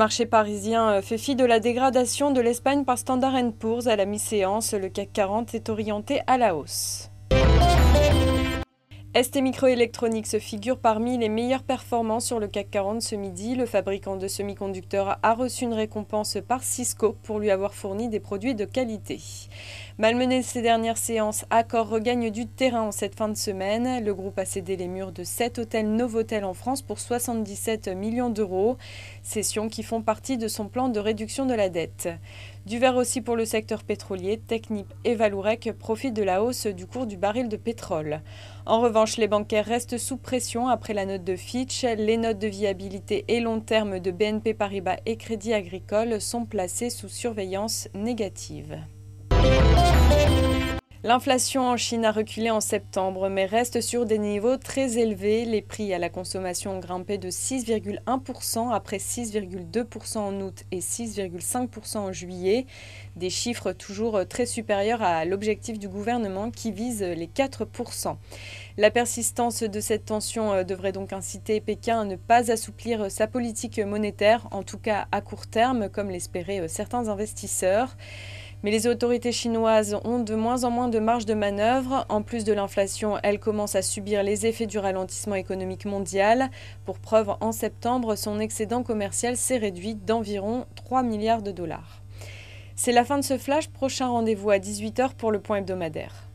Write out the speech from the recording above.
marché parisien fait fi de la dégradation de l'Espagne par Standard & Poor's à la mi-séance. Le CAC 40 est orienté à la hausse. ST Microelectronics figure parmi les meilleures performances sur le CAC 40 ce midi. Le fabricant de semi-conducteurs a reçu une récompense par Cisco pour lui avoir fourni des produits de qualité. Malmené ces dernières séances, Accor regagne du terrain en cette fin de semaine. Le groupe a cédé les murs de 7 hôtels Novotel en France pour 77 millions d'euros. Cessions qui font partie de son plan de réduction de la dette. Du vert aussi pour le secteur pétrolier, Technip et Vallourec profitent de la hausse du cours du baril de pétrole. En revanche, les bancaires restent sous pression après la note de Fitch. Les notes de viabilité et long terme de BNP Paribas et Crédit Agricole sont placées sous surveillance négative. L'inflation en Chine a reculé en septembre, mais reste sur des niveaux très élevés. Les prix à la consommation ont grimpé de 6,1% après 6,2% en août et 6,5% en juillet. Des chiffres toujours très supérieurs à l'objectif du gouvernement qui vise les 4%. La persistance de cette tension devrait donc inciter Pékin à ne pas assouplir sa politique monétaire, en tout cas à court terme, comme l'espéraient certains investisseurs. Mais les autorités chinoises ont de moins en moins de marge de manœuvre. En plus de l'inflation, elles commencent à subir les effets du ralentissement économique mondial. Pour preuve, en septembre, son excédent commercial s'est réduit d'environ 3 milliards de dollars. C'est la fin de ce flash. Prochain rendez-vous à 18 h pour le point hebdomadaire.